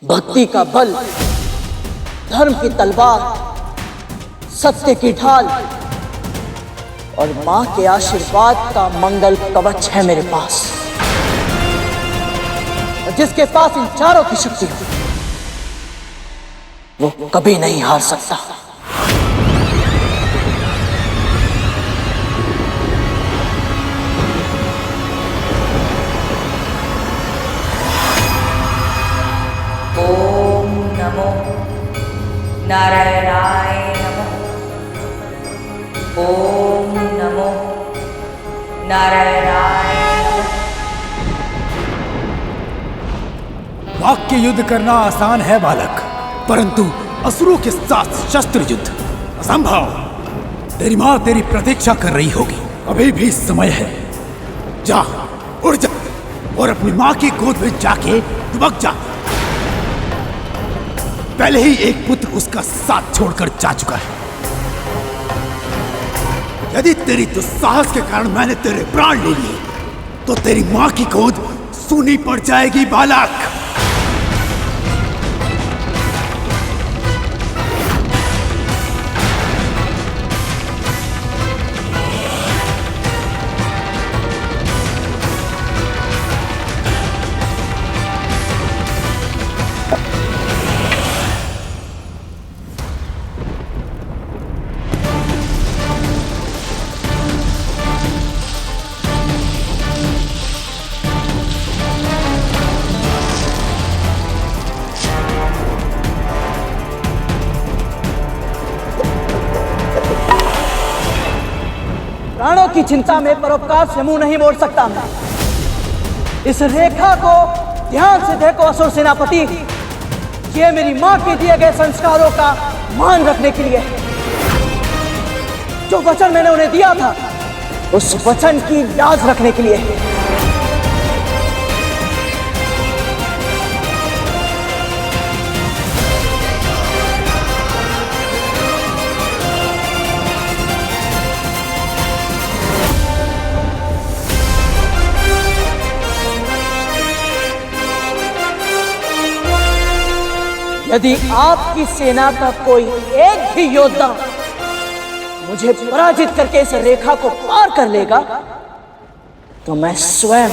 भक्ति का बल, धर्म की तलवार, सत्य की ढाल और मां के आशीर्वाद का मंगल कवच है मेरे पास। और जिसके पास इन चारों की शक्ति हो, वो कभी नहीं हार सकता। ओम नमो नारायणाय नमः। ओम नमो नारायणाय नमः। वाक्य युद्ध करना आसान है बालक, परंतु असुरों के साथ शस्त्र युद्ध असंभव। तेरी माँ तेरी प्रतीक्षा कर रही होगी, अभी भी समय है। जा, उड़ जा और अपनी माँ की गोद में जाके दुबक जा। पहले ही एक पुत्र उसका साथ छोड़कर जा चुका है। यदि तेरी दुस्साहस के कारण मैंने तेरे प्राण ले लिए, तो तेरी माँ की गोद सूनी पड़ जाएगी बालक। प्राणों की चिंता में परोपकार से मुंह नहीं मोड़ सकता मैं। इस रेखा को ध्यान से देखो असुर सेनापति, ये मेरी मां के दिए गए संस्कारों का मान रखने के लिए है। जो वचन मैंने उन्हें दिया था, उस वचन की लाज रखने के लिए है। यदि आपकी सेना का कोई एक भी योद्धा मुझे पराजित करके इस रेखा को पार कर लेगा, तो मैं स्वयं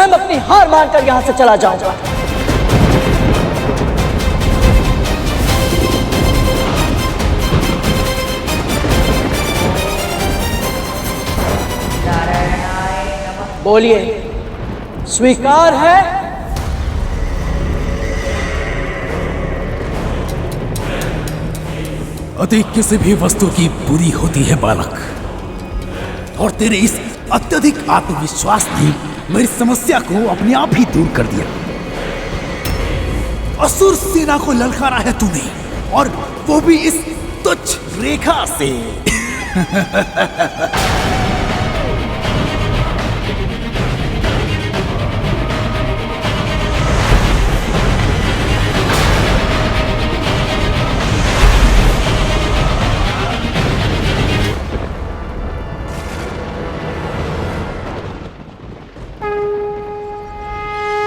अपनी हार मानकर यहां से चला जाऊंगा। बोलिए, स्वीकार है? अति किसी भी वस्तु की बुरी होती है बालक, और तेरे इस अत्यधिक आत्मविश्वास ने मेरी समस्या को अपने आप ही दूर कर दिया। असुर सेना को ललकारा है तूने, और वो भी इस तुच्छ रेखा से।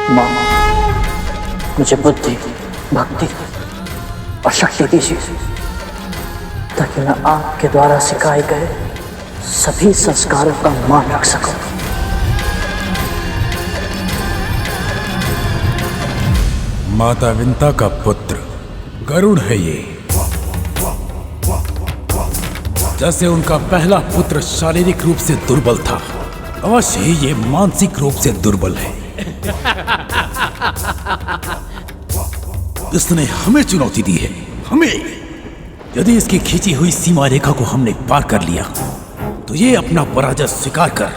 मां, मुझे बुद्धि, भक्ति और शक्ति दीजिए, ताकि मैं आपके द्वारा सिखाए गए सभी संस्कारों का मान रख सकूं। माता विंता का पुत्र गरुड़ है ये। जैसे उनका पहला पुत्र शारीरिक रूप से दुर्बल था, अवश्य ही ये मानसिक रूप से दुर्बल है। इसने हमें चुनौती दी है, हमें। यदि इसकी खींची हुई सीमा रेखा को हमने पार कर लिया, तो ये अपना पराजय स्वीकार कर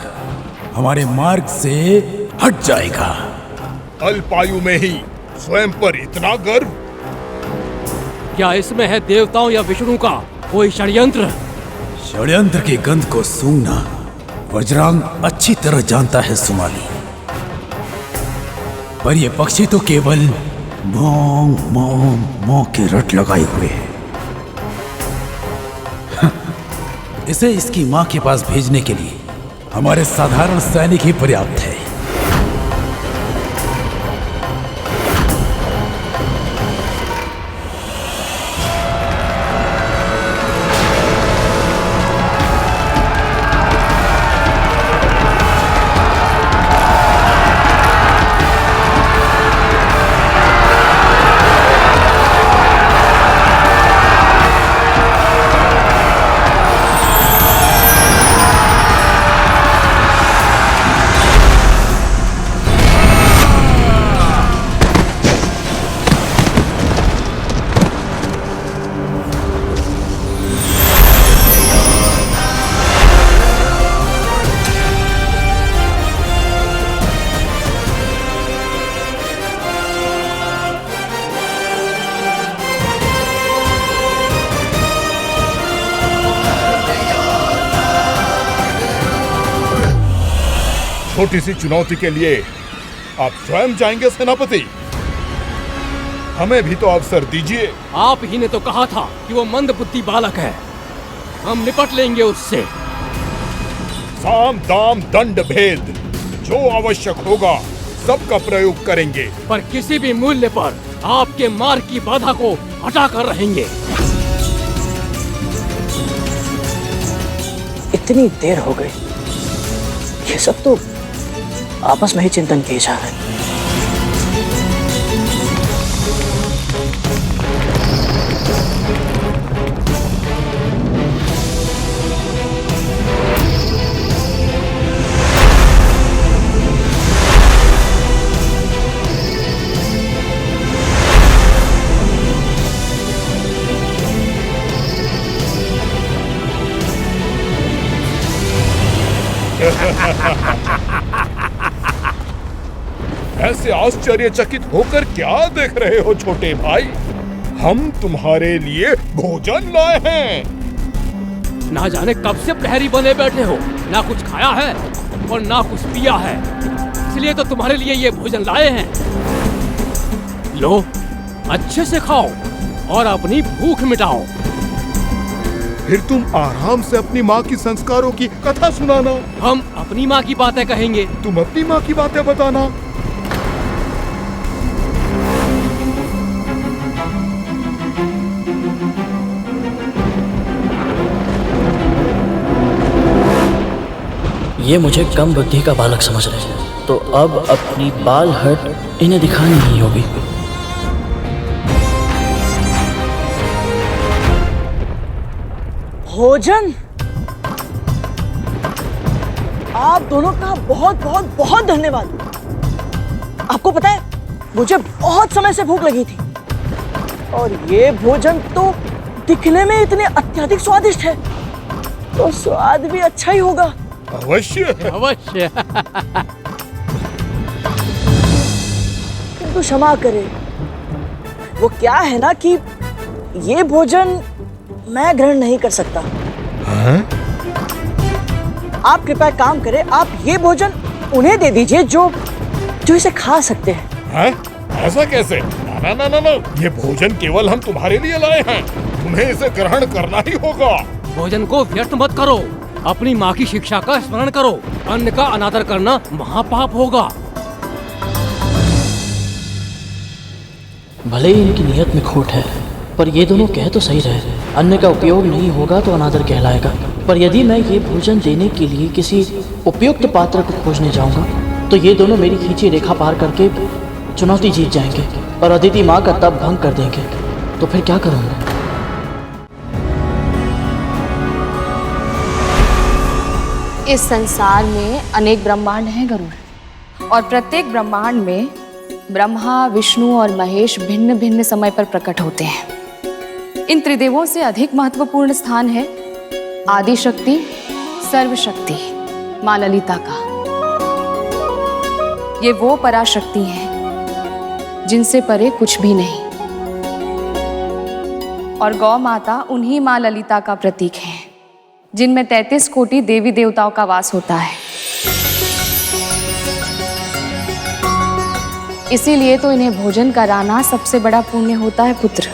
हमारे मार्ग से हट जाएगा। अल्पायु में ही स्वयं पर इतना गर्व? क्या इसमें है देवताओं या विष्णु का कोई षड्यंत्र? षड्यंत्र की गंध को सूंघना वज्रांग अच्छी तरह जानता है सुमाली, पर ये पक्षी तो केवल मोंग मोंग मोंग के रट लगाए हुए है। इसे इसकी मां के पास भेजने के लिए हमारे साधारण सैनिक ही पर्याप्त है। छोटी सी चुनौती के लिए आप स्वयं जाएंगे सेनापति? हमें भी तो अवसर दीजिए। आप ही ने तो कहा था कि वो मंदबुद्धि बालक है, हम निपट लेंगे उससे। साम दाम दंड भेद जो आवश्यक होगा सबका प्रयोग करेंगे, पर किसी भी मूल्य पर आपके मार्ग की बाधा को हटा कर रहेंगे। इतनी देर हो गई, ये सब तो आपस में ही चिंतन किए जा रहे हैं। ऐसे आश्चर्यचकित होकर क्या देख रहे हो छोटे भाई? हम तुम्हारे लिए भोजन लाए हैं। ना जाने कब से प्रहरी बने बैठे हो, ना कुछ खाया है और ना कुछ पिया है, इसलिए तो तुम्हारे लिए ये भोजन लाए हैं। लो, अच्छे से खाओ और अपनी भूख मिटाओ। फिर तुम आराम से अपनी माँ की संस्कारों की कथा सुनाना। हम अपनी माँ की बातें कहेंगे, तुम अपनी माँ की बातें बताना। ये मुझे कम बुद्धि का बालक समझ रहे हैं, तो अब अपनी बाल हट इन्हें दिखानी ही होगी। भोजन? आप दोनों का बहुत बहुत बहुत धन्यवाद। आपको पता है, मुझे बहुत समय से भूख लगी थी और ये भोजन तो दिखने में इतने अत्यधिक स्वादिष्ट है, तो स्वाद भी अच्छा ही होगा। अवश्य अवश्य। किंतु क्षमा करें, वो क्या है ना कि ये भोजन मैं ग्रहण नहीं कर सकता। आप कृपया काम करें, आप ये भोजन उन्हें दे दीजिए जो इसे खा सकते हैं। ऐसा कैसे? ना ना ना ना, ये भोजन केवल हम तुम्हारे लिए लाए हैं, तुम्हें इसे ग्रहण करना ही होगा। भोजन को व्यर्थ मत करो, अपनी माँ की शिक्षा का स्मरण करो। अन्न का अनादर करना महापाप होगा। भले ही इनकी नियत में खोट है, पर ये दोनों कह तो सही रहे। अन्न का उपयोग नहीं होगा तो अनादर कहलाएगा। पर यदि मैं ये भोजन देने के लिए किसी उपयुक्त पात्र को खोजने जाऊंगा, तो ये दोनों मेरी खींची रेखा पार करके चुनौती जीत जाएंगे और अदिति माँ का तप भंग कर देंगे। तो फिर क्या करूँगा? इस संसार में अनेक ब्रह्मांड हैं गरुड़, और प्रत्येक ब्रह्मांड में ब्रह्मा, विष्णु और महेश भिन्न भिन्न समय पर प्रकट होते हैं। इन त्रिदेवों से अधिक महत्वपूर्ण स्थान है आदि शक्ति, सर्वशक्ति माँ ललिता का। ये वो पराशक्ति हैं जिनसे परे कुछ भी नहीं, और गौ माता उन्हीं माँ ललिता का प्रतीक है, जिनमें 33 कोटि देवी देवताओं का वास होता है। इसीलिए तो इन्हें भोजन कराना सबसे बड़ा पुण्य होता है पुत्र।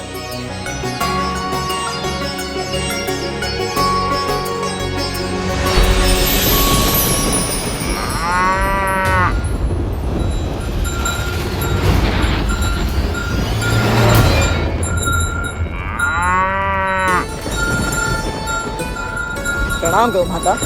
प्रणाम गौ माता।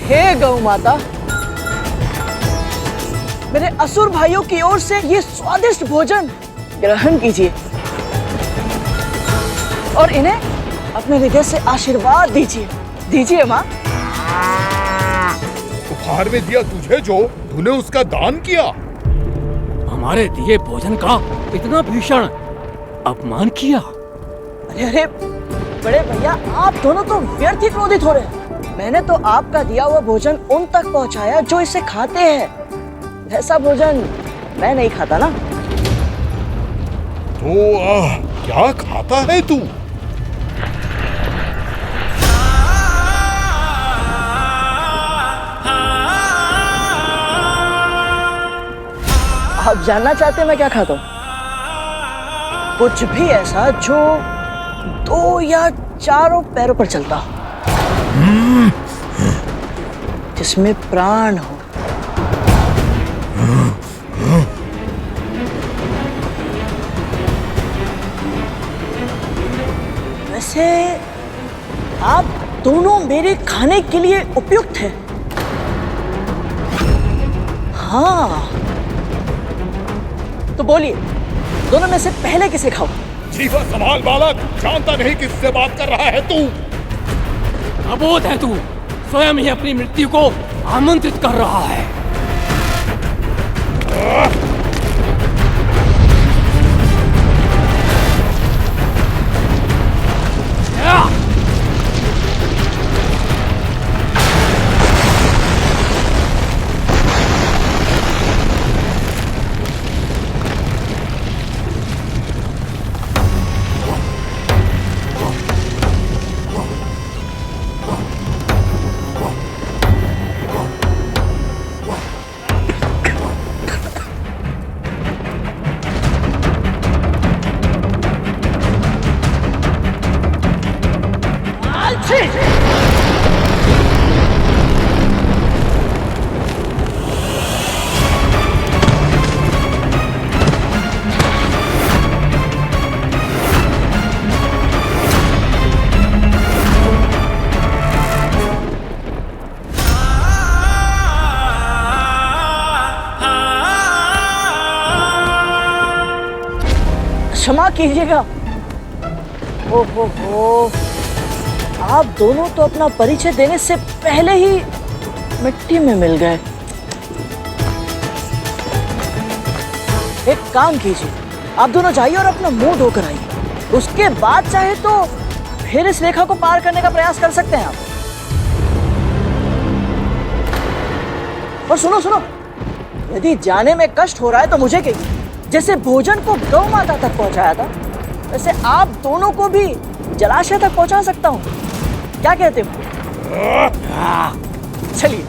हे गौ माता, मेरे असुर भाइयों की ओर से ये स्वादिष्ट भोजन ग्रहण कीजिए। और इन्हें अपने हृदय से आशीर्वाद दीजिए। दीजिए माँ। उपहार में दिया तुझे जो तूने उसका दान किया। हमारे दिए भोजन का इतना भीषण अपमान किया। अरे अरे बड़े भैया, आप दोनों तो व्यर्थ ही क्रोधित हो रहे हैं। मैंने तो आपका दिया हुआ भोजन उन तक पहुंचाया जो इसे खाते हैं। ऐसा भोजन मैं नहीं खाता ना। तो क्या खाता है तू? आप जानना चाहते हैं मैं क्या खाता हूँ? कुछ भी ऐसा जो 2 या 4 पैरों पर चलता हो, जिसमें प्राण हो। वैसे आप दोनों मेरे खाने के लिए उपयुक्त हैं। हाँ, तो बोलिए, दोनों में से पहले किसे खाओ? जीवा संभाल बालक, जानता नहीं किससे बात कर रहा है तू। अबोध है तू, स्वयं ही अपनी मृत्यु को आमंत्रित कर रहा है। क्षमा कीजिएगा। ओहो हो, आप दोनों तो अपना परिचय देने से पहले ही मिट्टी में मिल गए। एक काम कीजिए, आप दोनों जाइए और अपना मुंह धोकर आइए। उसके बाद चाहे तो फिर इस रेखा को पार करने का प्रयास कर सकते हैं आप। और सुनो सुनो, यदि जाने में कष्ट हो रहा है तो मुझे कहिए। जैसे भोजन को गौ माता तक पहुंचाया था, वैसे आप दोनों को भी जलाशय तक पहुंचा सकता हूं। क्या कहते हो? चलिए।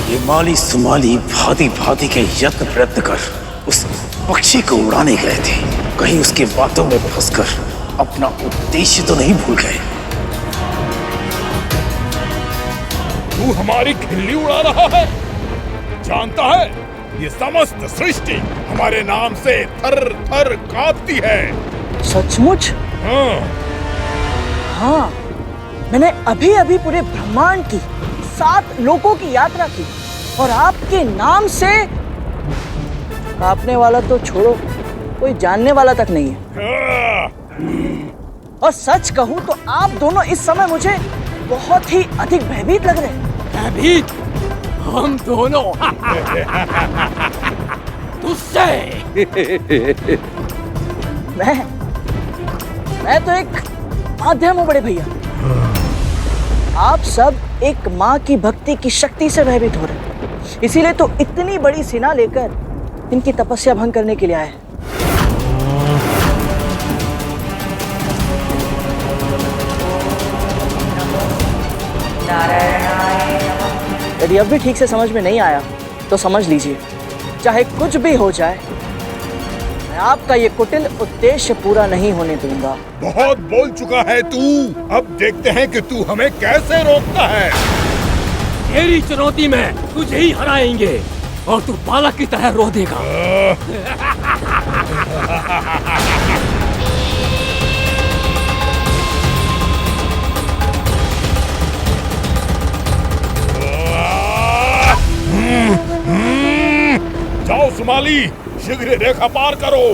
ये माली सुमाली भांति भांति के यत्न प्रयत्न कर उस पक्षी को उड़ाने गए थे। कहीं उसके बातों में फंसकर अपना उद्देश्य तो नहीं भूल गए। तू हमारी खिल्ली उड़ा रहा है। जानता है, ये समस्त सृष्टि हमारे नाम से थर थर कांपती है। सचमुच? हाँ। हाँ, मैंने अभी अभी पूरे ब्रह्मांड की 7 लोकों की यात्रा की और आपके नाम से कांपने वाला तो छोड़ो, कोई जानने वाला तक नहीं है। और सच कहूं तो आप दोनों इस समय मुझे बहुत ही अधिक भयभीत लग रहे हैं। भयभीत? हम दोनों? तुझसे? मैं तो एक माध्यम हूं बड़े भैया। आप सब एक माँ की भक्ति की शक्ति से भयभीत हो रहे हैं, इसीलिए तो इतनी बड़ी सेना लेकर इनकी तपस्या भंग करने के लिए आए हैं। यदि अब भी ठीक से समझ में नहीं आया तो समझ लीजिए, चाहे कुछ भी हो जाए, मैं आपका ये कुटिल उद्देश्य पूरा नहीं होने दूंगा। बहुत बोल चुका है तू। अब देखते हैं कि तू हमें कैसे रोकता है। तेरी चुनौती में तुझे ही हराएंगे और तू बालक की तरह रो देगा। जाओ सुमाली, शीघ्र रेखा पार करो।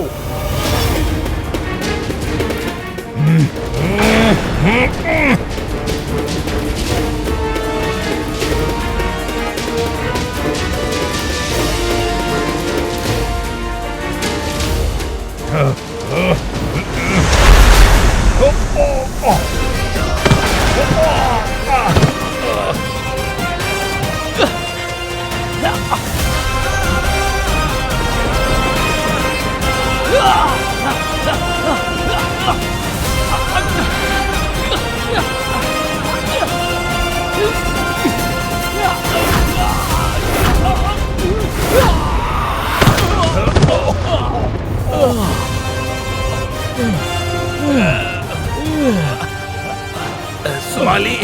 सुमाली,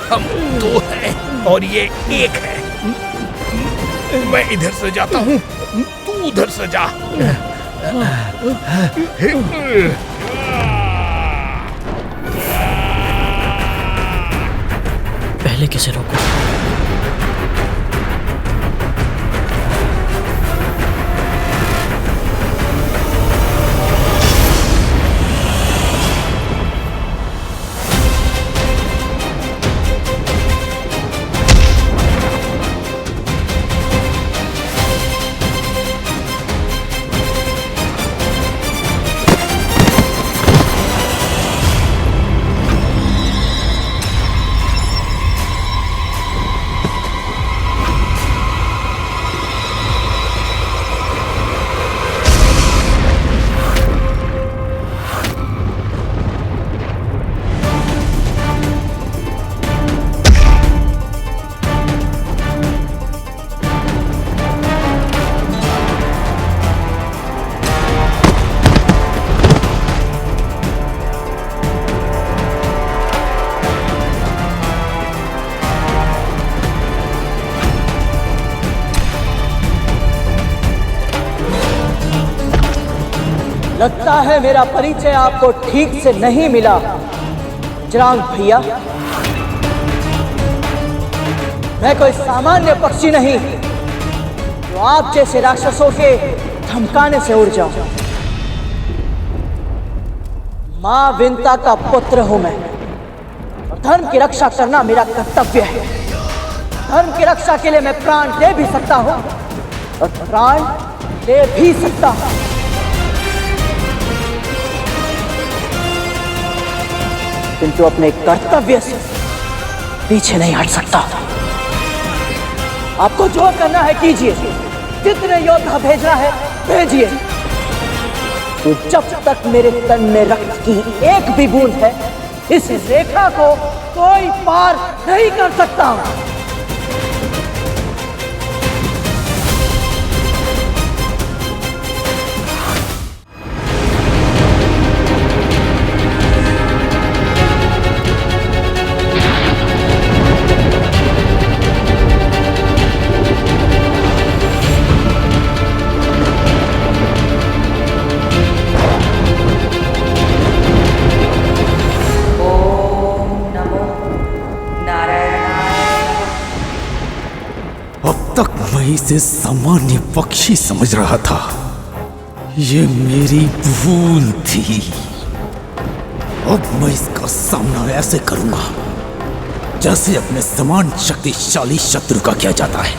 हम दो हैं और ये एक है। मैं इधर से जाता हूँ, तू उधर से जा। पहले किसे रोको? लगता है मेरा परिचय आपको ठीक से नहीं मिला जरांग भैया। मैं कोई सामान्य पक्षी नहीं जो आप जैसे राक्षसों के धमकाने से उड़ जाऊं। मां विंता का पुत्र हूं मैं और धर्म की रक्षा करना मेरा कर्तव्य है। धर्म की रक्षा के लिए मैं प्राण दे भी सकता हूं और प्राण ले भी सकता हूं। किंतु अपने कर्तव्य से पीछे नहीं हट सकता। आपको जो करना है कीजिए, जितने योद्धा भेजना है भेजिए। तो जब तक मेरे तन में रक्त की एक भी बूंद है, इस रेखा को कोई पार नहीं कर सकता। तक मैं इसे सामान्य पक्षी समझ रहा था। ये मेरी भूल थी। अब मैं इसका सामना ऐसे करूंगा जैसे अपने समान शक्तिशाली शत्रु का किया जाता है।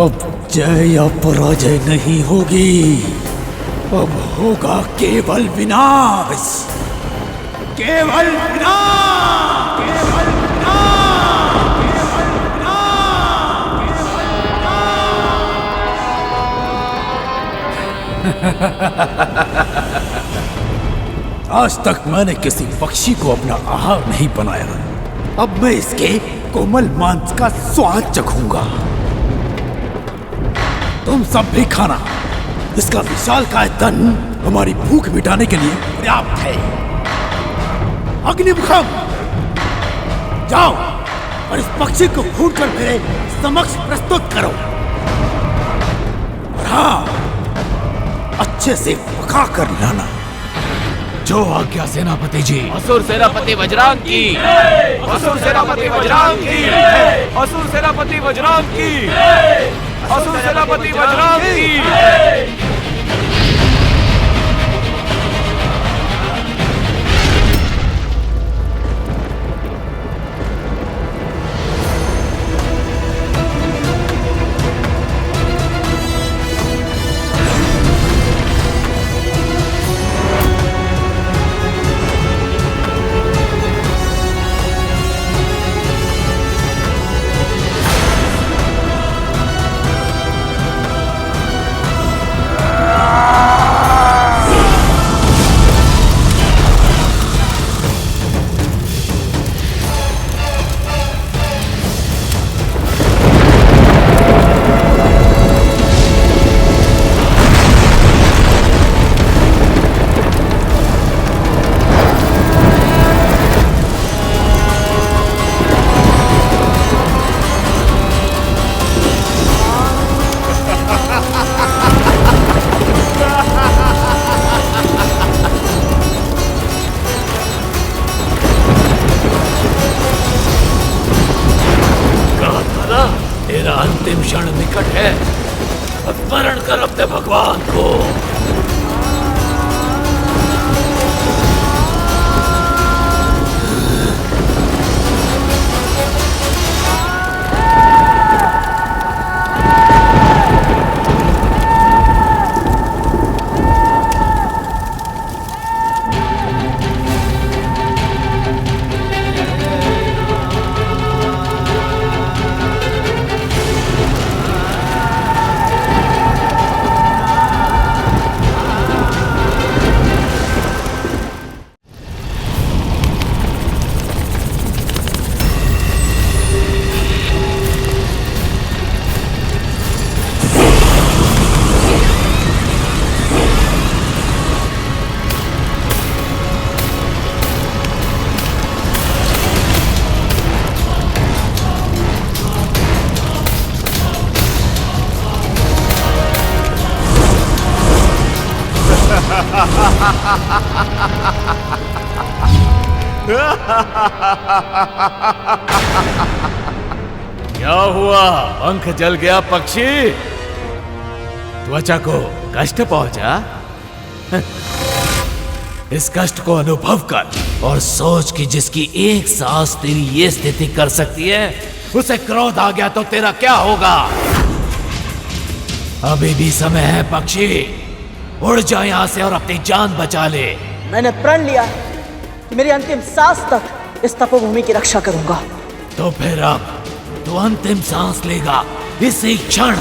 अब जय या पराजय नहीं होगी, अब होगा केवल विनाश, केवल विनाश, केवल आज तक मैंने किसी पक्षी को अपना आहार नहीं बनाया। अब मैं इसके कोमल मांस का स्वाद चखूंगा। तुम सब भी खाना। इसका विशालकाय तन हमारी भूख मिटाने के लिए पर्याप्त है। अग्निमुखम, जाओ और इस पक्षी को भूनकर मेरे समक्ष प्रस्तुत करो। हाँ, अच्छे से पका कर लाना। जो आज्ञा सेनापति जी। असुर सेनापति वज्रांग की, असुर सेनापति वज्रांग की, असुर सेनापति वज्रांग की, असुर सेनापति वज्रांग की। तेरा अंतिम क्षण निकट है, स्मरण कर अपने भगवान को। क्या हुआ? पंख जल गया पक्षी? त्वचा को कष्ट पहुंचा? इस कष्ट को अनुभव कर और सोच कि जिसकी एक सांस तेरी ये स्थिति कर सकती है, उसे क्रोध आ गया तो तेरा क्या होगा? अभी भी समय है पक्षी, उड़ जा यहां से और अपनी जान बचा ले। मैंने प्रण लिया है कि मेरी अंतिम सांस तक इस तपोभूमि की रक्षा करूंगा। तो फिर अब तू अंतिम सांस लेगा इसी क्षण।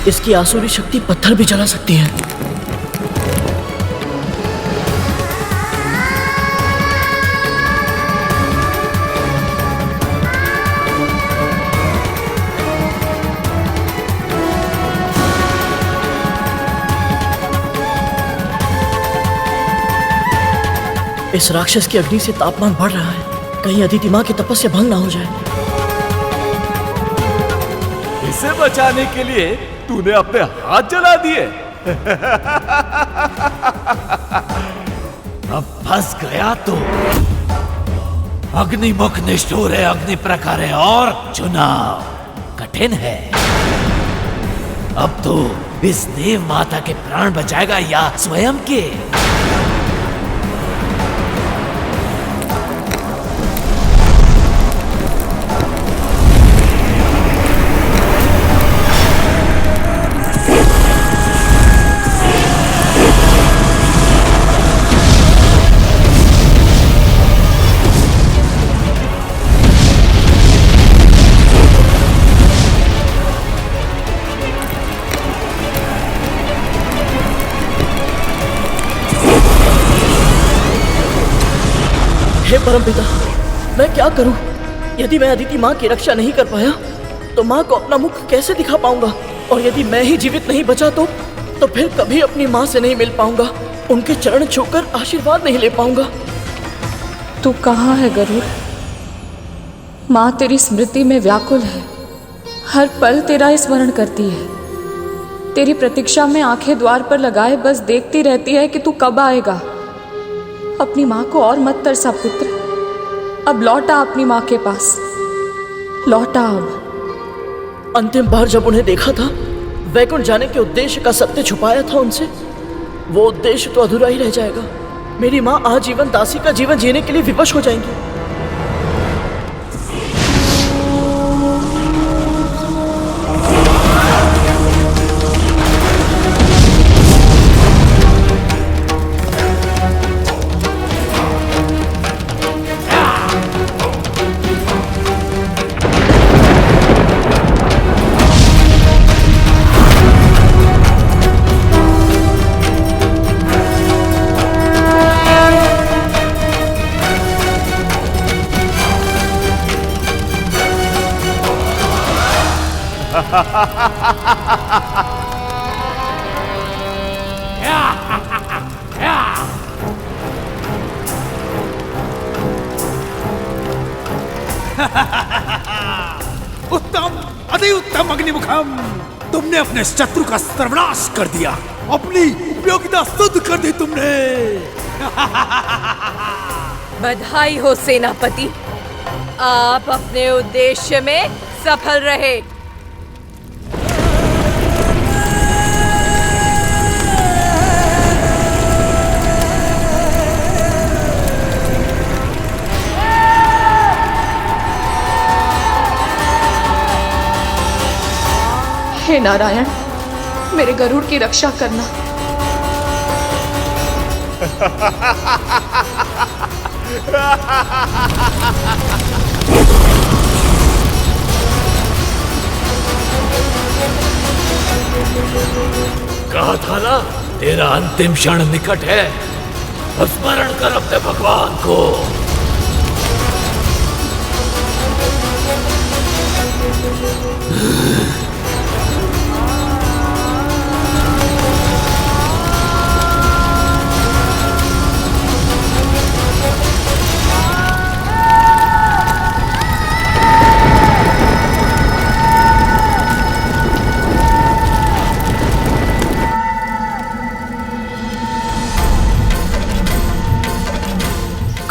इसकी आसुरी शक्ति पत्थर भी जला सकती है। इस राक्षस की अग्नि से तापमान बढ़ रहा है, कहीं अदिति माँ की तपस्या भंग ना हो जाए। इसे बचाने के लिए तूने अपने हाथ जला दिए। अब फंस गया तो अग्निमुख निष्ठुर है, अग्नि प्रखर है और चुनाव कठिन है। अब तो इस देव माता के प्राण बचाएगा या स्वयं के? हे परमपिता, मैं क्या करूं? यदि मैं अदिति माँ की रक्षा नहीं कर पाया तो माँ को अपना मुख कैसे दिखा पाऊंगा? और यदि मैं ही जीवित नहीं बचा तो फिर कभी अपनी माँ से नहीं मिल पाऊंगा, उनके चरण छूकर आशीर्वाद नहीं ले पाऊंगा। तू कहाँ है गरुड़? माँ तेरी स्मृति में व्याकुल है, हर पल तेरा स्मरण करती है। तेरी प्रतीक्षा में आंखें द्वार पर लगाए बस देखती रहती है कि तू कब आएगा। अपनी माँ को और मत तरसा पुत्र, अब लौटा अपनी माँ के पास, लौटा अब। अंतिम बार जब उन्हें देखा था, वैकुंठ जाने के उद्देश्य का सत्य छुपाया था उनसे, वो उद्देश्य तो अधूरा ही रह जाएगा। मेरी माँ आजीवन दासी का जीवन जीने के लिए विवश हो जाएंगी। उत्तम, अति उत्तम अग्निमुखम, तुमने अपने शत्रु का सर्वनाश कर दिया, अपनी उपयोगिता सिद्ध कर दी तुमने। बधाई हो सेनापति, आप अपने उद्देश्य में सफल रहे। हे नारायण, मेरे गरुड़ की रक्षा करना। कहा था ना, तेरा अंतिम क्षण निकट है। स्मरण कर अपने भगवान को।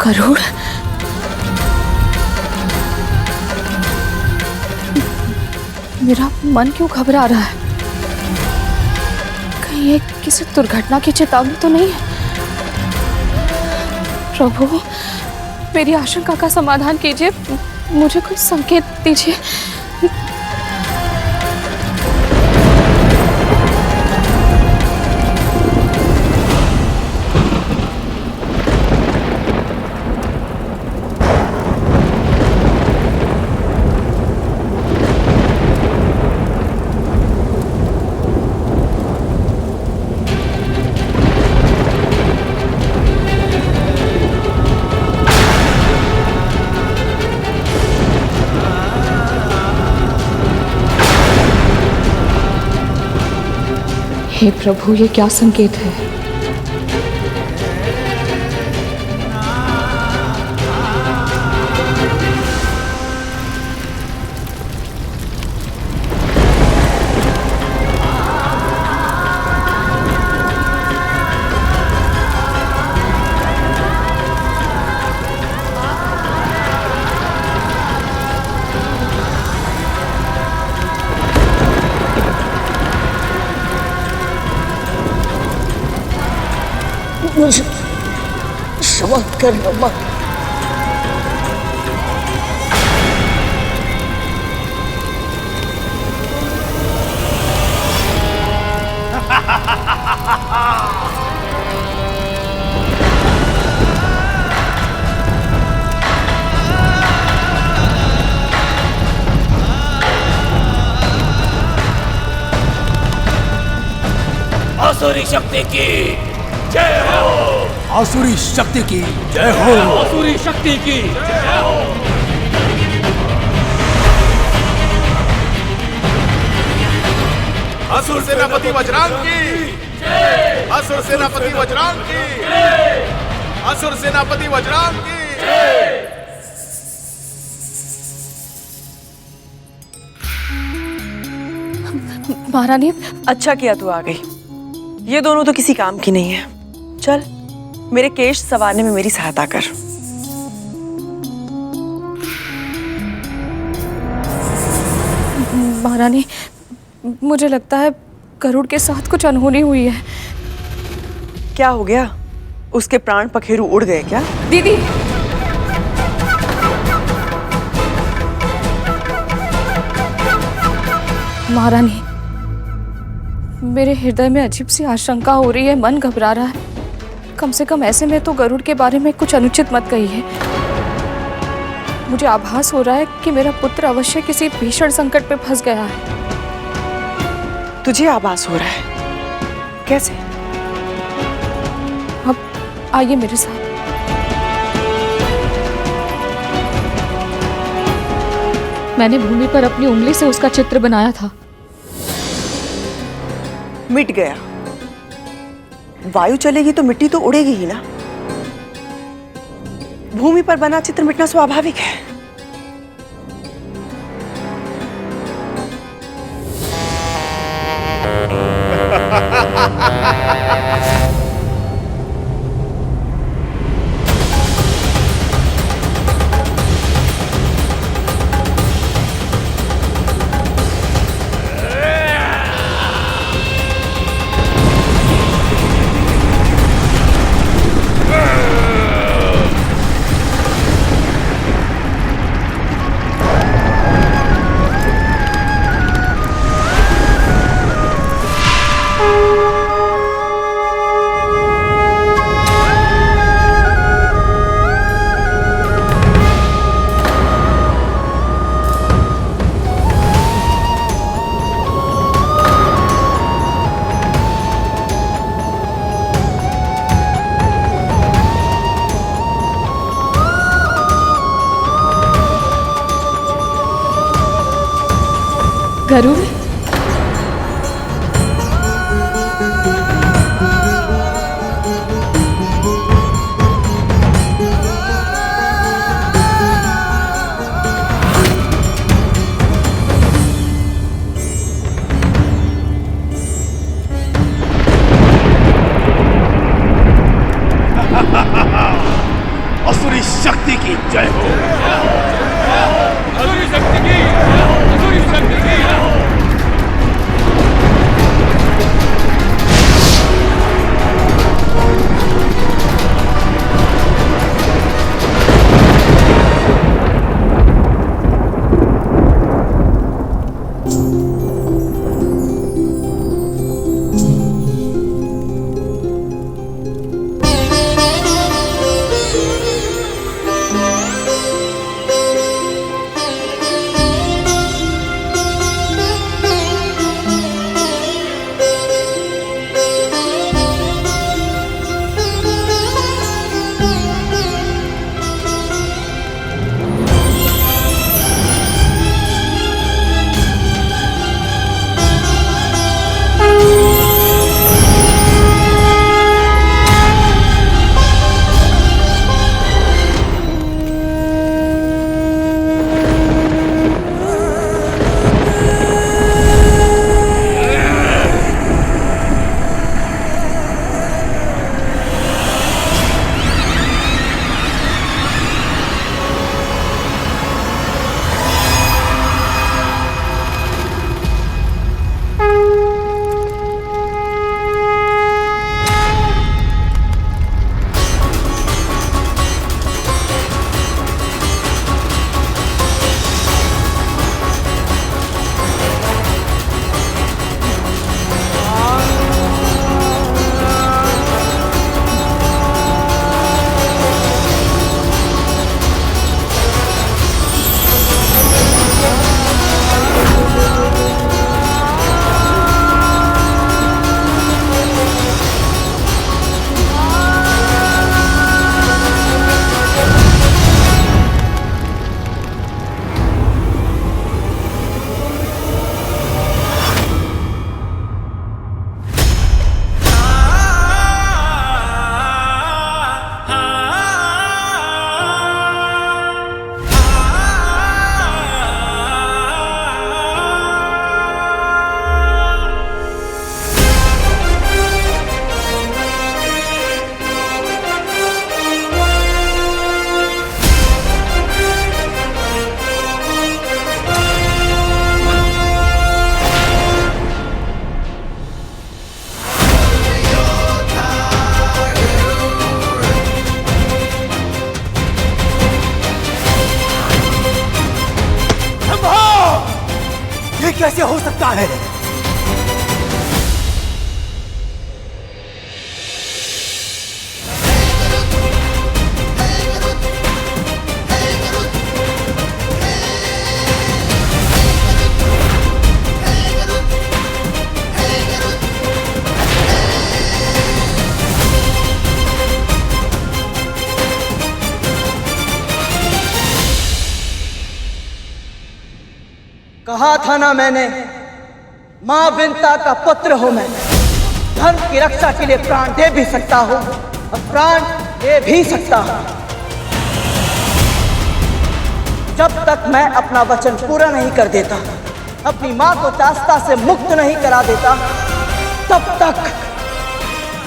गरुड़, मेरा मन क्यों घबरा रहा है? कहीं ये किसी दुर्घटना की चेतावनी तो नहीं है? प्रभु, मेरी आशंका का समाधान कीजिए, मुझे कुछ संकेत दीजिए। हे प्रभु, ये क्या संकेत है? मुझे क्षमा करना माँ। आसुरी शक्ति की जय हो। आसुरी शक्ति की जय हो। आसुरी शक्ति की जय हो। असुर सेनापति वज्रांग की जय। असुर सेनापति वज्रांग की जय। असुर सेनापति वज्रांग की जय। महारानी, अच्छा किया तू आ गई। ये दोनों तो किसी काम की नहीं है। चल मेरे केश संवारने में मेरी सहायता कर। महारानी, मुझे लगता है गरुड़ के साथ कुछ अनहोनी हुई है। क्या हो गया? उसके प्राण पखेरु उड़ गए क्या? दीदी, महारानी, मेरे हृदय में अजीब सी आशंका हो रही है, मन घबरा रहा है। कम से कम ऐसे में तो गरुड़ के बारे में कुछ अनुचित मत कहिए। मुझे आभास हो रहा है कि मेरा पुत्र अवश्य किसी भीषण संकट में फंस गया है। तुझे आभास हो रहा है? कैसे? अब आइए मेरे साथ। मैंने भूमि पर अपनी उंगली से उसका चित्र बनाया था। मिट गया। वायु चलेगी तो मिट्टी तो उड़ेगी ही ना। भूमि पर बना चित्र मिटना स्वाभाविक है। गरुड़, असुरी शक्ति की जय हो। आसुरी शक्ति की, आसुरी शक्ति की। कैसे हो सकता है? कहा था ना मैंने, मां विंता का पुत्र हूं मैं। धर्म की रक्षा के लिए प्राण दे भी सकता हूं और प्राण दे भी सकता हूं। जब तक मैं अपना वचन पूरा नहीं कर देता, अपनी मां को दास्ता से मुक्त नहीं करा देता, तब तक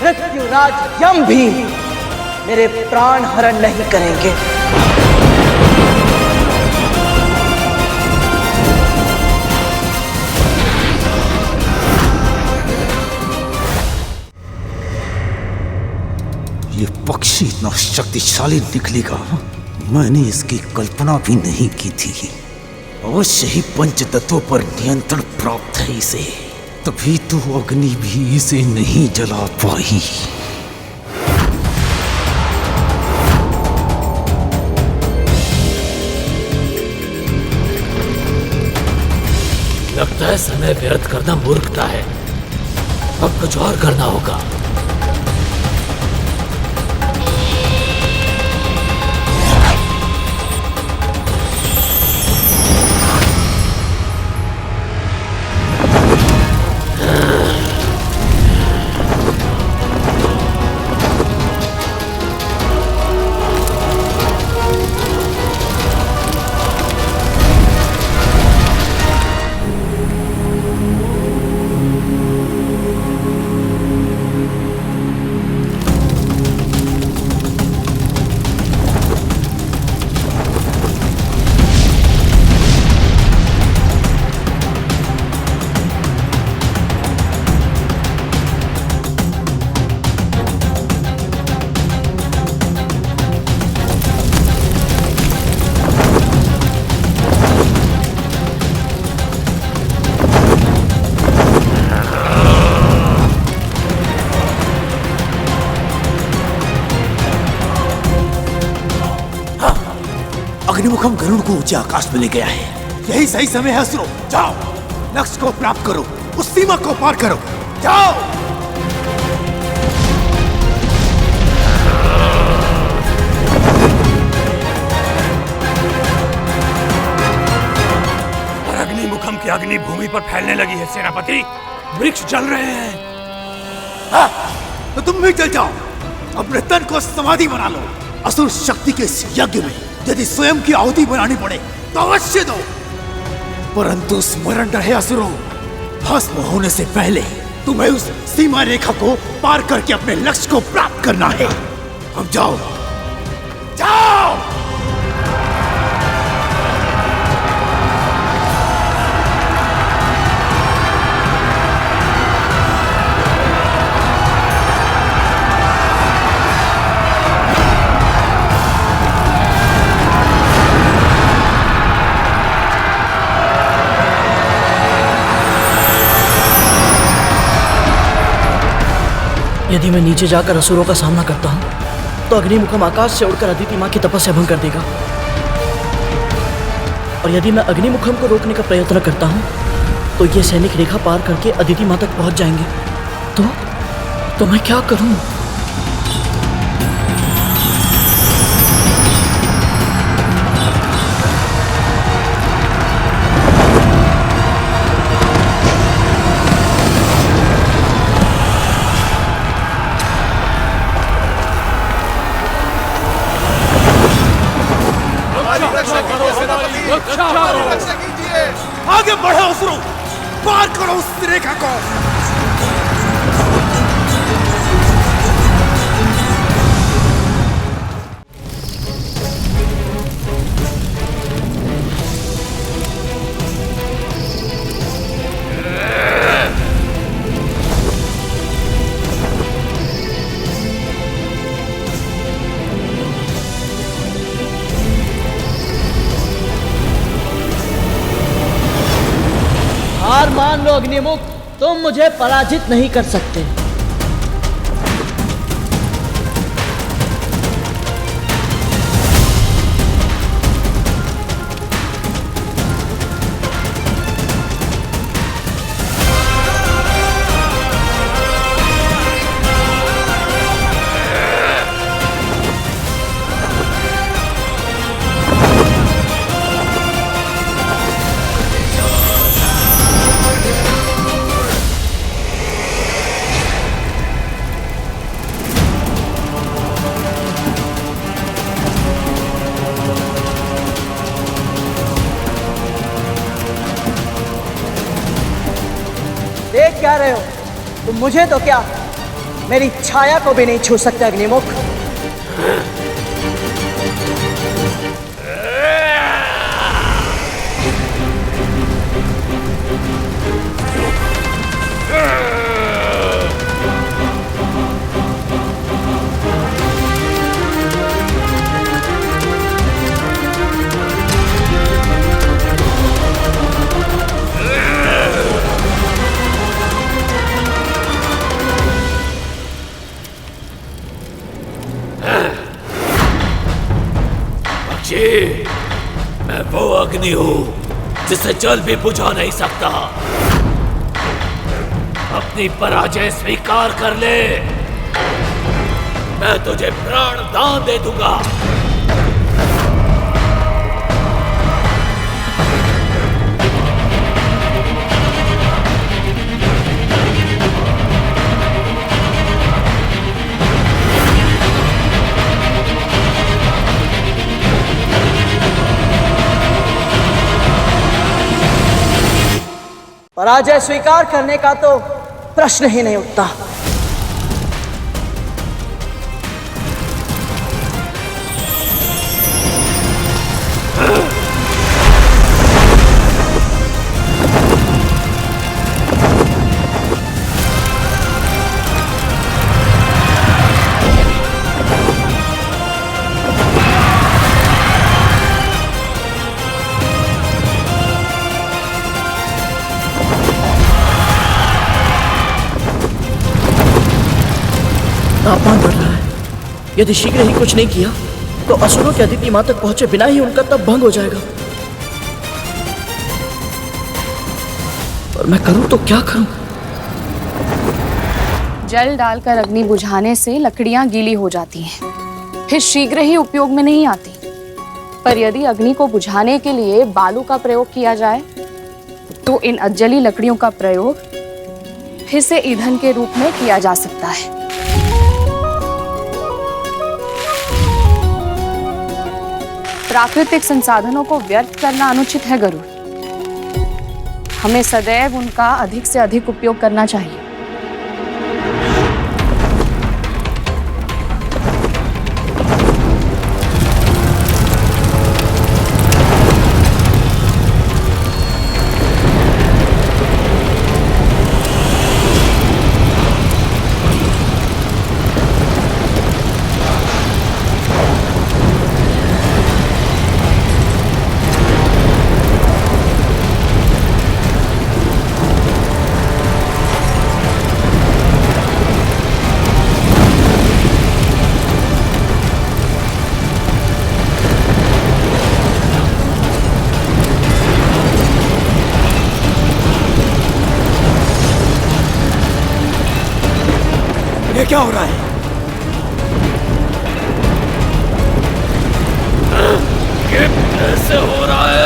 मृत्युराज यम भी मेरे प्राण हरण नहीं करेंगे। ये पक्षी इतना शक्तिशाली निकलेगा, मैंने इसकी कल्पना भी नहीं की थी। अवश्य ही पंच तत्वों पर नियंत्रण प्राप्त है इसे, तभी तो अग्नि भी इसे नहीं जला पाई। लगता है समय व्यर्थ करना मूर्खता है। अब कुछ और करना होगा। अग्निमुखम गरुड़ को ऊंचे आकाश में ले गया है। यही सही समय है असुरों, जाओ लक्ष्य को प्राप्त करो, उस सीमा को पार करो, जाओ। और अग्निमुखम की अग्नि भूमि पर फैलने लगी है सेनापति। वृक्ष जल रहे हैं। हाँ, तो तुम भी चल जाओ, अपने तन को समाधि बना लो। असुर शक्ति के इस यज्ञ में यदि स्वयं की आहुति बनानी पड़े तो अवश्य दो, परंतु स्मरण रहे असुरों, भस्म होने से पहले तुम्हें उस सीमा रेखा को पार करके अपने लक्ष्य को प्राप्त करना है। अब जाओ, जाओ। यदि मैं नीचे जाकर असुरों का सामना करता हूं तो अग्निमुखम आकाश से उड़कर अदिति मां की तपस्या भंग कर देगा, और यदि मैं अग्निमुखम को रोकने का प्रयत्न करता हूं तो ये सैनिक रेखा पार करके अदिति मां तक पहुंच जाएंगे। तो मैं क्या करूं? आगे बढ़ो असुरों, पार करो उस रेखा को। अग्निमुख, तुम मुझे पराजित नहीं कर सकते। देख क्या रहे हो तुम? मुझे तो क्या, मेरी छाया को भी नहीं छू सकते अग्निमुख। मैं वो अग्नि हूं जिसे जल भी बुझा नहीं सकता। अपनी पराजय स्वीकार कर ले, मैं तुझे प्राण दान दे दूंगा। पराजय स्वीकार करने का तो प्रश्न ही नहीं उठता। तापमान बढ़ रहा है। यदि शीघ्र ही कुछ नहीं किया तो असुरों के अदिति मां तक पहुंचे बिना ही उनका तप भंग हो जाएगा। और मैं करूं तो क्या करूं? जल डालकर अग्नि बुझाने से लकड़ियां गीली हो जाती हैं, फिर शीघ्र ही उपयोग में नहीं आती। पर यदि अग्नि को बुझाने के लिए बालू का प्रयोग किया जाए तो इन अजली लकड़ियों का प्रयोग फिर से ईंधन के रूप में किया जा सकता है। प्राकृतिक संसाधनों को व्यर्थ करना अनुचित है गरुड़। हमें सदैव उनका अधिक से अधिक उपयोग करना चाहिए। ये क्या हो रहा है? ये कैसे हो रहा है?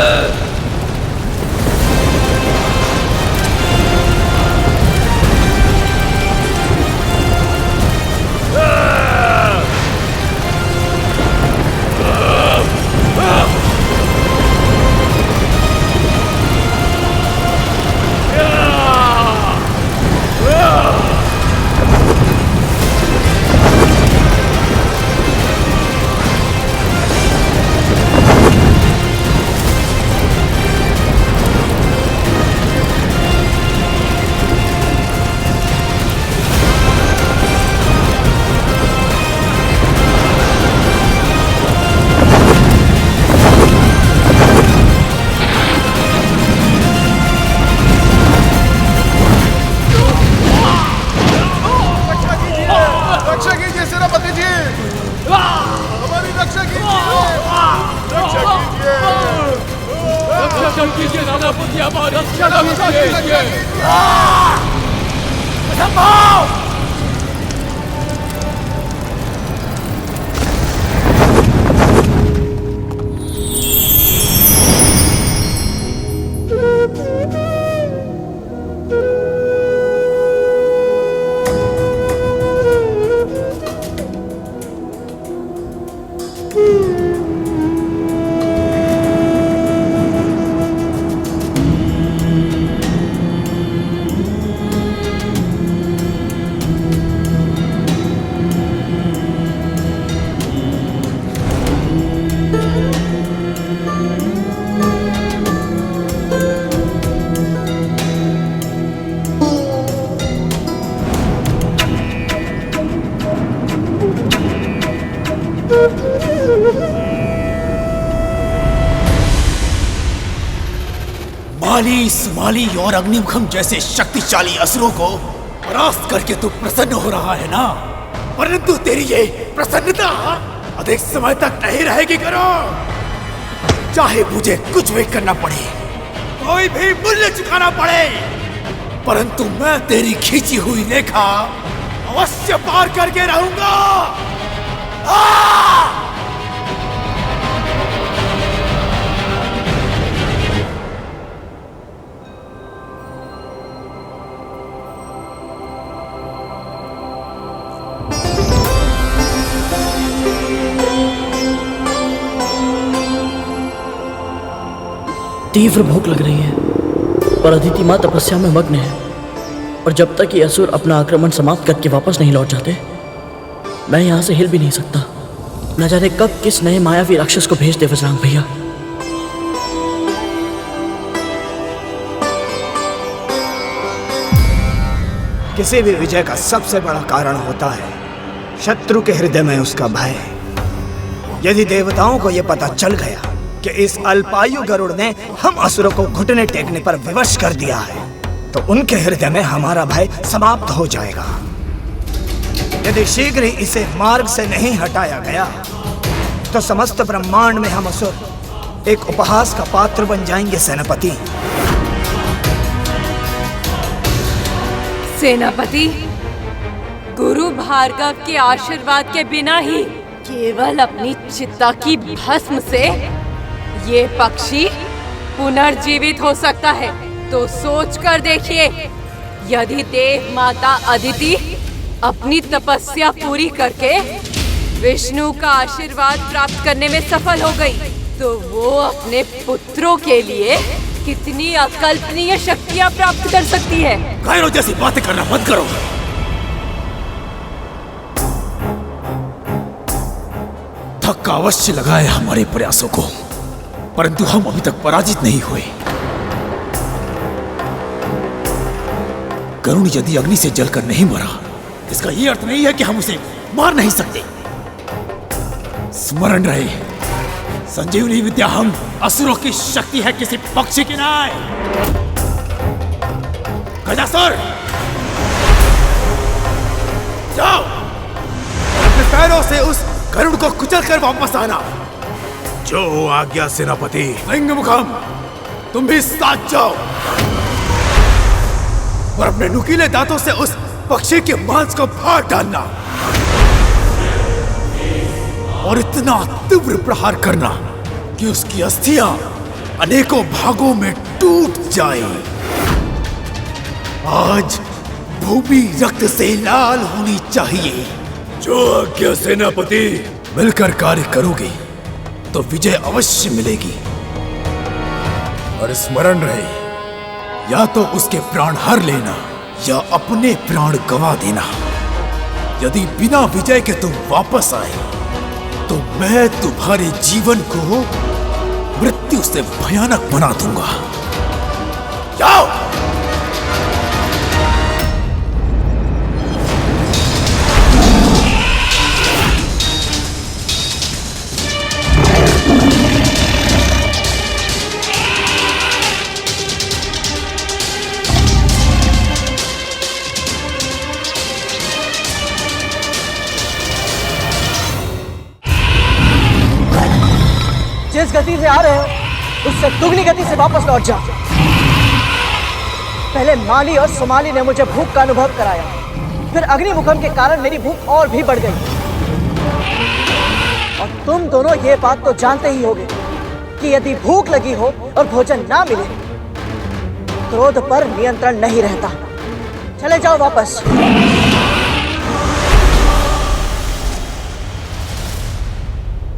सेनापति जी, हमारी रक्षा कीजिए, रक्षा कीजिए, सेनापति, हमारी रक्षा कीजिए। असंभव! माली, सुमाली और अग्निमुखम जैसे शक्तिशाली असुरों को परास्त करके तू प्रसन्न हो रहा है ना? परंतु तेरी ये प्रसन्नता अधिक समय तक नहीं रहेगी करो। चाहे मुझे कुछ भी करना पड़े, कोई भी मूल्य चुकाना पड़े, परंतु मैं तेरी खींची हुई रेखा अवश्य पार करके रहूंगा। तीव्र भूख लग रही है और अदिति माँ तपस्या में मग्न है, और जब तक ये असुर अपना आक्रमण समाप्त करके वापस नहीं लौट जाते, मैं यहाँ से हिल भी नहीं सकता। न जाने कब किस नए मायावी राक्षस को भेज दे बजरंग भैया। किसी भी विजय का सबसे बड़ा कारण होता है शत्रु के हृदय में उसका भय। यदि देवताओं को यह पता चल गया कि इस अल्पायु गरुड़ ने हम असुरों को घुटने टेकने पर विवश कर दिया है, तो उनके हृदय में हमारा भय समाप्त हो जाएगा। यदि शीघ्र ही इसे मार्ग से नहीं हटाया गया, तो समस्त ब्रह्मांड में हम असुर एक उपहास का पात्र बन जाएंगे सेनापति। सेनापति, गुरु भार्गव के आशीर्वाद के बिना ही केवल अपनी चित्ता की भस्म से ये पक्षी पुनर्जीवित हो सकता है। तो सोच कर देखिए, यदि देव माता अदिति अपनी तपस्या पूरी करके विष्णु का आशीर्वाद प्राप्त करने में सफल हो गई, तो वो अपने पुत्रों के लिए कितनी अकल्पनीय शक्तियां प्राप्त कर सकती है। गायरों जैसी बातें करना बंद करो। धक्का अवश्य लगा है हमारे प्रयासों को, परंतु हम अभी तक पराजित नहीं हुए। गरुड़ यदि अग्नि से जलकर नहीं मरा, इसका यह अर्थ नहीं है कि हम उसे मार नहीं सकते। स्मरण रहे, संजीवनी विद्या हम असुरों की शक्ति है, किसी पक्षी की नहीं। गजासुर, जाओ अपने पैरों से उस गरुड़ को कुचल कर वापस आना। जो आज्ञा सेनापति। अग्निमुखम, तुम भी साथ जाओ और अपने नुकीले दांतों से उस पक्षी के मांस को फाड़ डालना और इतना तीव्र प्रहार करना कि उसकी अस्थियां अनेकों भागों में टूट जाए। आज भूमि रक्त से लाल होनी चाहिए। जो आज्ञा सेनापति। मिलकर कार्य करोगे तो विजय अवश्य मिलेगी। और स्मरण रहे, या तो उसके प्राण हर लेना या अपने प्राण गंवा देना। यदि बिना विजय के तुम वापस आए, तो मैं तुम्हारे जीवन को मृत्यु से भयानक बना दूंगा। जाओ। जिस गति से आ रहे हो उससे दुगनी गति से वापस लौट जा। पहले माली और सोमाली ने मुझे भूख का अनुभव कराया, फिर अग्निमुखम के कारण मेरी भूख और भी बढ़ गई। और तुम दोनों ये बात तो जानते ही होगे कि यदि भूख लगी हो और भोजन ना मिले, क्रोध पर नियंत्रण नहीं रहता। चले जाओ वापस।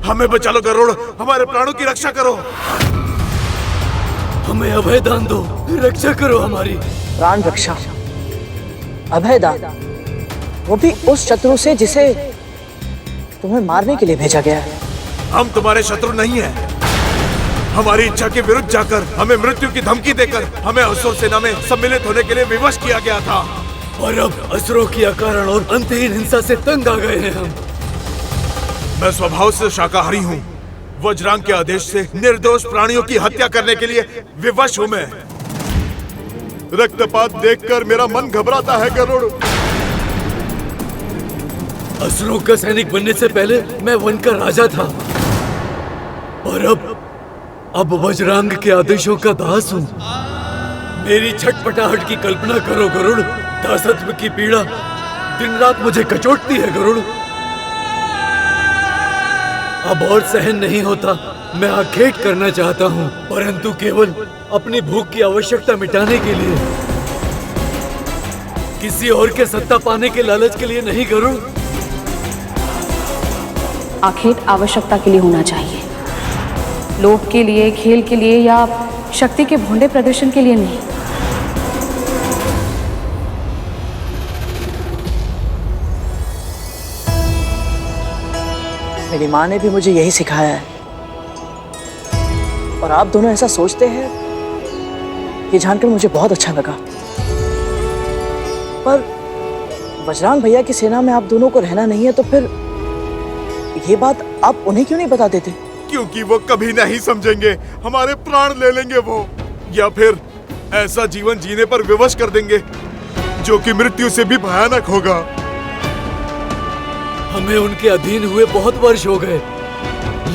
हमें बचा लो गरुड़, हमारे प्राणों की रक्षा करो। हमें अभय दान दो, रक्षा करो हमारी। प्राण रक्षा, अभय दान, वो भी उस शत्रु से जिसे तुम्हें मारने के लिए भेजा गया है। हम तुम्हारे शत्रु नहीं हैं। हमारी इच्छा के विरुद्ध जाकर हमें मृत्यु की धमकी देकर हमें असुर सेना में सम्मिलित होने के लिए विवश किया गया था, और अब असुरों की अकारण और अंतहीन हिंसा से तंग आ गए हैं हम। मैं स्वभाव से शाकाहारी हूँ। वज्रांग के आदेश से निर्दोष प्राणियों की हत्या करने के लिए विवश हूँ मैं। रक्तपात देखकर मेरा मन घबराता है गरुड़। असुरों का सैनिक बनने से पहले मैं वन का राजा था, और अब वज्रांग के आदेशों का दास हूँ। मेरी छटपटाहट की कल्पना करो गरुड़। दासत्व की पीड़ा दिन रात मुझे कचोटती है गरुड़। अब और सहन नहीं होता। मैं आखेट करना चाहता हूँ, परंतु केवल अपनी भूख की आवश्यकता मिटाने के लिए, किसी और के सत्ता पाने के लालच के लिए नहीं गरुड़। आखेट आवश्यकता के लिए होना चाहिए, लोभ के लिए, खेल के लिए या शक्ति के भोंडे प्रदर्शन के लिए नहीं। मेरी माँ ने भी मुझे यही सिखाया है, और आप दोनों ऐसा सोचते हैं ये जानकर मुझे बहुत अच्छा लगा। पर वज्रांग भैया की सेना में आप दोनों को रहना नहीं है, तो फिर ये बात आप उन्हें क्यों नहीं बता देते? क्योंकि वो कभी नहीं समझेंगे। हमारे प्राण ले लेंगे वो, या फिर ऐसा जीवन जीने पर विवश कर देंगे जो कि मृत्यु से भी भयानक होगा। हमें उनके अधीन हुए बहुत वर्ष हो गए,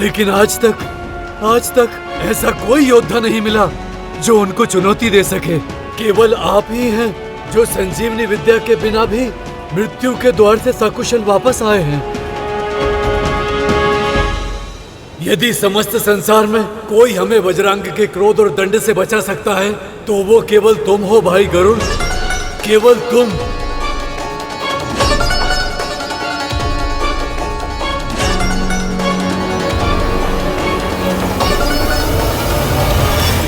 लेकिन आज तक ऐसा कोई योद्धा नहीं मिला जो उनको चुनौती दे सके। केवल आप ही हैं जो संजीवनी विद्या के बिना भी मृत्यु के द्वार से सकुशल वापस आए हैं। यदि समस्त संसार में कोई हमें वज्रांग के क्रोध और दंड से बचा सकता है, तो वो केवल तुम हो भाई गरुड़, केवल तुम।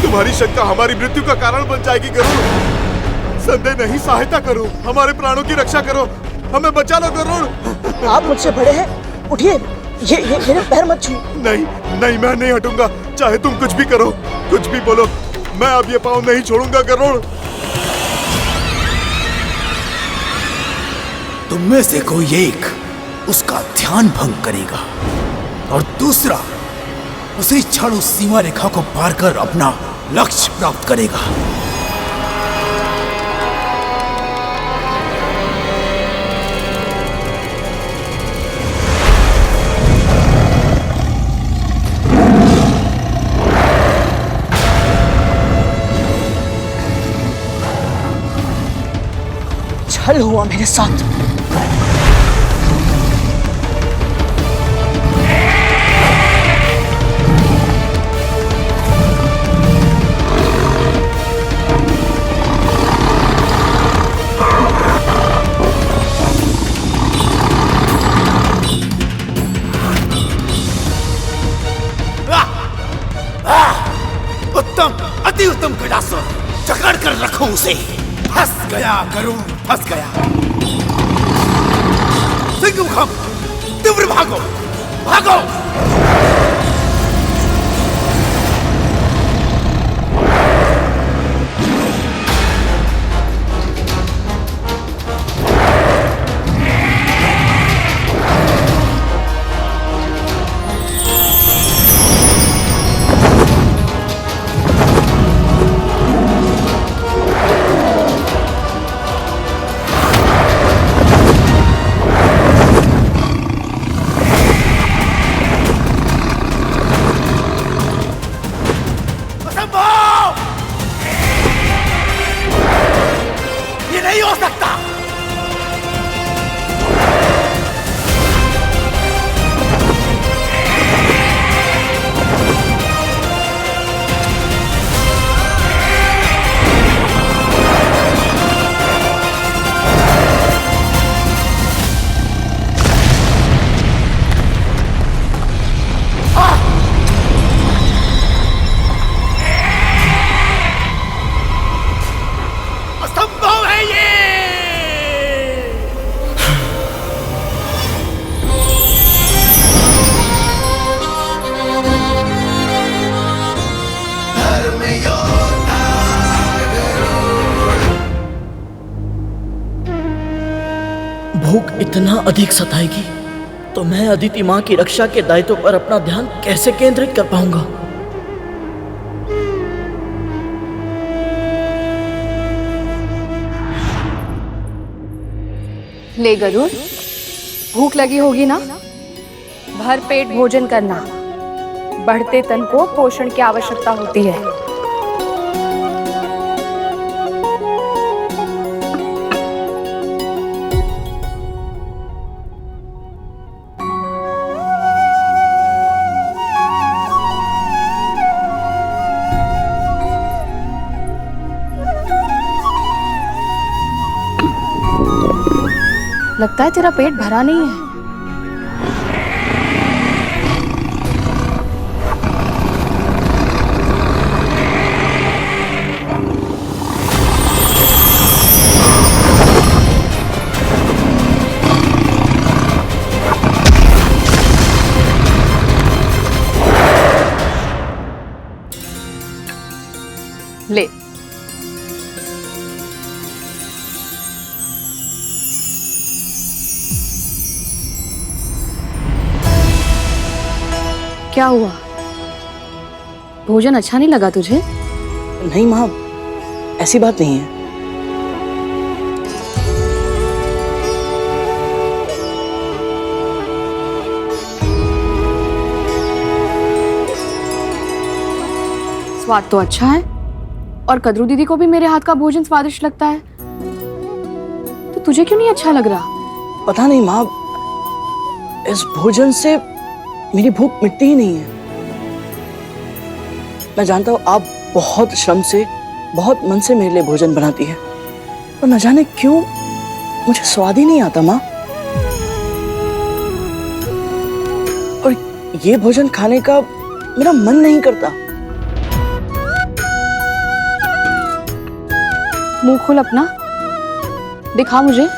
तुम्हारी शंका हमारी मृत्यु का कारण बन जाएगी गरुड़। संदेह नहीं, सहायता करो, हमारे प्राणों की रक्षा करो, हमें बचा लो गरुड़। आप मुझसे बड़े हैं, उठिए, ये मेरे पैर मत छू। नहीं, मैं नहीं हटूंगा, चाहे तुम कुछ भी करो, कुछ भी बोलो, मैं अब ये पाँव नहीं छोड़ूंगा गरुड़। तुम में से कोई एक उसका ध्यान भंग करेगा, और दूसरा उसी क्षण उस सीमा रेखा को पार कर अपना लक्ष्य प्राप्त करेगा। छल हुआ मेरे साथ। उत्तम, अति उत्तम गजासुर, जकड़ कर रखो उसे। फंस गया गरुड़, फंस गया। सिंहमुखम, तीव्र भागो, भागो। भूख इतना अधिक सताएगी तो मैं अदिति माँ की रक्षा के दायित्व पर अपना ध्यान कैसे केंद्रित कर पाऊंगा? ले गरुड़, भूख लगी होगी ना? भर पेट भोजन करना। बढ़ते तन को पोषण की आवश्यकता होती है। लगता है तेरा पेट भरा नहीं है। ले, क्या हुआ? भोजन अच्छा नहीं लगा तुझे? नहीं माँ, ऐसी बात नहीं है। स्वाद तो अच्छा है और कद्रू दीदी को भी मेरे हाथ का भोजन स्वादिष्ट लगता है, तो तुझे क्यों नहीं अच्छा लग रहा? पता नहीं माँ, इस भोजन से मेरी भूख मिटती ही नहीं है। मैं जानता हूँ आप बहुत श्रम से, बहुत मन से मेरे लिए भोजन बनाती है, पर न जाने क्यों मुझे स्वाद ही नहीं आता माँ। और ये भोजन खाने का मेरा मन नहीं करता। मुंह खोल अपना, दिखा मुझे।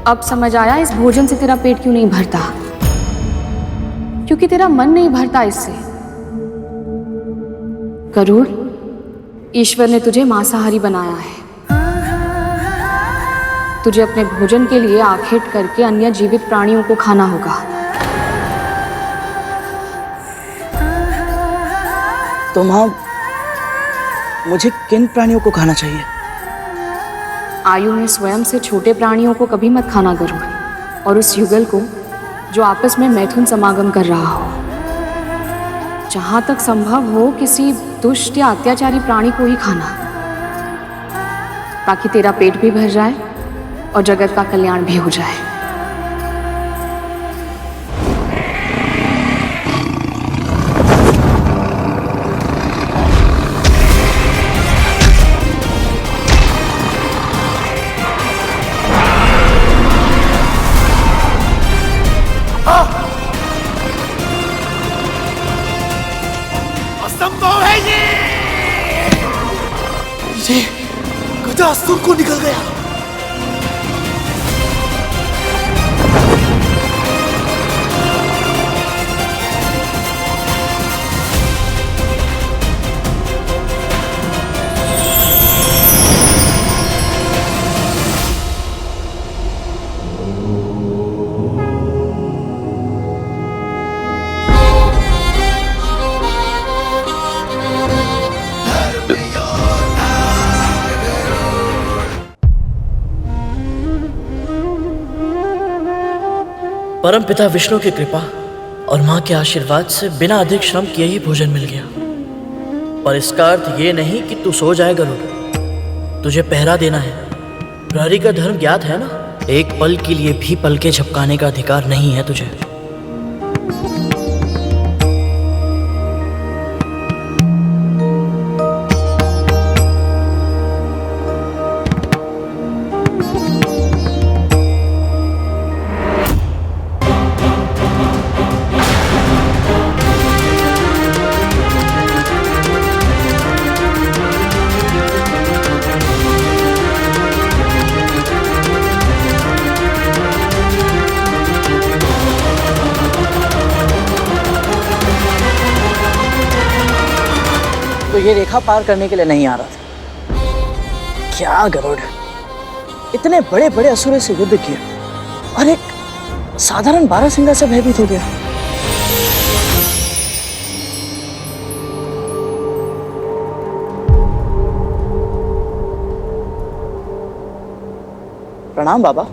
अब समझ आया इस भोजन से तेरा पेट क्यों नहीं भरता, क्योंकि तेरा मन नहीं भरता इससे। गरुड़, ईश्वर ने तुझे मांसाहारी बनाया है। तुझे अपने भोजन के लिए आखेट करके अन्य जीवित प्राणियों को खाना होगा। तो माँ, मुझे किन प्राणियों को खाना चाहिए? आयु में स्वयं से छोटे प्राणियों को कभी मत खाना गरुड़, और उस युगल को जो आपस में मैथुन समागम कर रहा हो। जहां तक संभव हो किसी दुष्ट या अत्याचारी प्राणी को ही खाना, ताकि तेरा पेट भी भर जाए और जगत का कल्याण भी हो जाए। असंभव है ये गजासुर को निकल गया। परम पिता विष्णु की कृपा और माँ के आशीर्वाद से बिना अधिक श्रम किए ही भोजन मिल गया। पर इसका अर्थ ये नहीं कि तू सो जाए गरुड़। तुझे पहरा देना है। प्रहरी का धर्म ज्ञात है ना? एक पल के लिए भी पलके झपकाने का अधिकार नहीं है तुझे। ये रेखा पार करने के लिए नहीं आ रहा था। क्या गरुड़, इतने बड़े बड़े असुरों से युद्ध किया और एक साधारण बारहसिंगा से भयभीत हो गया। प्रणाम बाबा।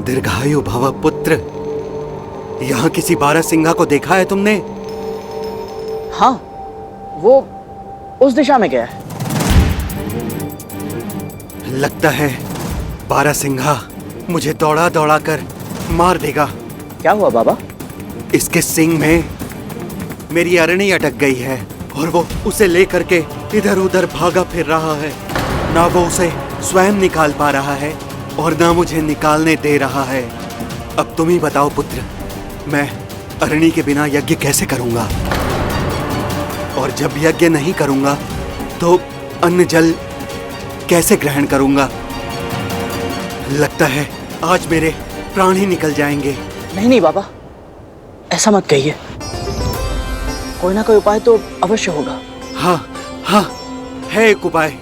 दीर्घायु भव पुत्र। यहाँ किसी बारहसिंगा को देखा है तुमने? हाँ, वो उस दिशा में गया है। लगता है बारहसिंगा मुझे दौड़ा दौड़ा कर मार देगा। क्या हुआ बाबा? इसके सिंग में मेरी अरणी अटक गई है और वो उसे लेकर के इधर उधर भागा फिर रहा है। ना वो उसे स्वयं निकाल पा रहा है और ना मुझे निकालने दे रहा है। अब तुम ही बताओ पुत्र, मैं अरणी के बिना यज्ञ कैसे करूंगा? और जब यज्ञ नहीं करूंगा तो अन्न जल कैसे ग्रहण करूंगा? लगता है आज मेरे प्राण ही निकल जाएंगे। नहीं नहीं बाबा, ऐसा मत कहिए। कोई ना कोई उपाय तो अवश्य होगा। हाँ हाँ, है एक उपाय।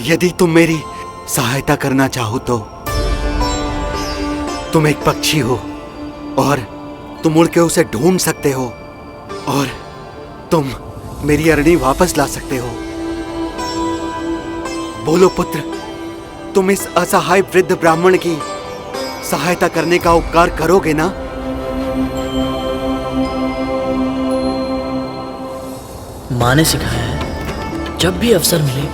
यदि तुम मेरी सहायता करना चाहो तो। तुम एक पक्षी हो और तुम उड़ के उसे ढूंढ सकते हो और तुम मेरी अरणी वापस ला सकते हो। बोलो पुत्र, तुम इस असहाय वृद्ध ब्राह्मण की सहायता करने का उपकार करोगे ना? माँ ने सिखाया है, जब भी अवसर मिले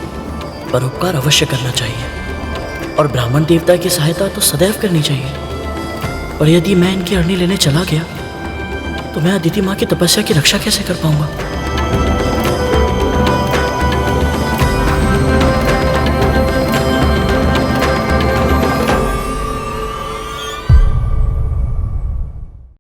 परोपकार अवश्य करना चाहिए और ब्राह्मण देवता की सहायता तो सदैव करनी चाहिए। और यदि मैं इनकी अरणी लेने चला गया तो मैं अदिति माँ की तपस्या की रक्षा कैसे कर पाऊंगा?